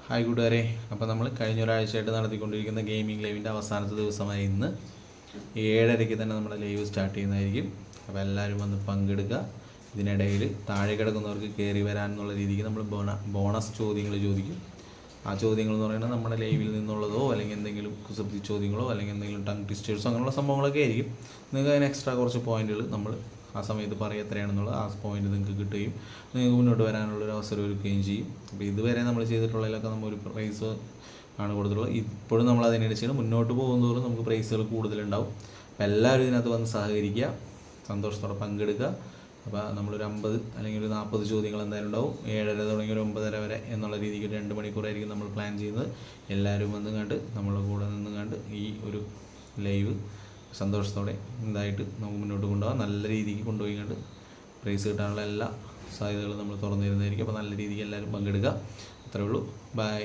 Hi കൂട്ടുകാരെ, അപ്പോൾ നമ്മൾ കഴിഞ്ഞ ഒരാഴ്ചയായിട്ട് നടത്തിക്കൊണ്ടിരിക്കുന്ന ഗെയിമിംഗ് ലൈവിൻ്റെ അവസാനത്തെ ദിവസമായ ഇന്ന് 7:30 തന്നെ നമ്മുടെ ലൈവ് സ്റ്റാർട്ട് ചെയ്യുന്നതായിരിക്കും. അപ്പോൾ എല്ലാവരും വന്ന് പങ്കെടുക്കുക. ഇതിനിടയിൽ താഴെ കിടക്കുന്നവർക്ക് കയറി വരാനുള്ള രീതിക്ക് നമ്മൾ ബോണസ് ചോദ്യങ്ങൾ ചോദിക്കും. ആ ചോദ്യങ്ങൾ എന്ന് പറയുന്നത് നമ്മുടെ ലൈവിൽ നിന്നുള്ളതോ അല്ലെങ്കിൽ എന്തെങ്കിലും കുസൃതി ചോദ്യങ്ങളോ അല്ലെങ്കിൽ എന്തെങ്കിലും ടങ് ട്വിസ്റ്റേഴ്സോ അങ്ങനെയുള്ള സംഭവങ്ങളൊക്കെ ആയിരിക്കും. നിങ്ങൾക്ക് അതിന് എക്സ്ട്രാ കുറച്ച് പോയിന്റുകൾ നമ്മൾ ആ സമയത്ത് പറയുക എത്രയാണെന്നുള്ളത് ആ പോയിന്റ് നിങ്ങൾക്ക് കിട്ടുകയും നിങ്ങൾക്ക് മുന്നോട്ട് വരാനുള്ളൊരു അവസരം ഒരുക്കുകയും ചെയ്യും. അപ്പോൾ ഇതുവരെ നമ്മൾ ചെയ്തിട്ടുള്ളതിലൊക്കെ നമ്മൾ ഒരു പ്രൈസ് ആണ് കൊടുത്തിട്ടുള്ളത്. ഇപ്പോഴും നമ്മൾ അതിനനുസരിച്ച് മുന്നോട്ട് പോകുന്നതോറും നമുക്ക് പ്രൈസുകൾ കൂടുതലുണ്ടാവും. അപ്പോൾ എല്ലാവരും ഇതിനകത്ത് വന്ന് സഹകരിക്കുക, സന്തോഷത്തോടെ പങ്കെടുക്കുക. അപ്പോൾ നമ്മളൊരു 50 അല്ലെങ്കിൽ ഒരു 40 ചോദ്യങ്ങൾ എന്തായാലും ഉണ്ടാവും. 7:30 തുടങ്ങി ഒരു 9:30 വരെ എന്നുള്ള രീതിക്ക് 2 മണിക്കൂറായിരിക്കും നമ്മൾ പ്ലാൻ ചെയ്യുന്നത്. എല്ലാവരും വന്ന് കണ്ട് നമ്മളെ കൂടെ നിന്ന് കണ്ട് ഈ ഒരു ലൈവ് സന്തോഷത്തോടെ ഇതായിട്ട് നമുക്ക് മുന്നോട്ട് കൊണ്ടുപോകാം. നല്ല രീതിക്ക് കൊണ്ടുപോയി കണ്ട് പ്രൈസ് കിട്ടാനുള്ള എല്ലാ സാധ്യതകളും നമ്മൾ തുറന്നു തരുന്നതായിരിക്കും. അപ്പോൾ നല്ല രീതിക്ക് എല്ലാവരും പങ്കെടുക്കുക. അത്രേ ഉള്ളൂ. ബൈ.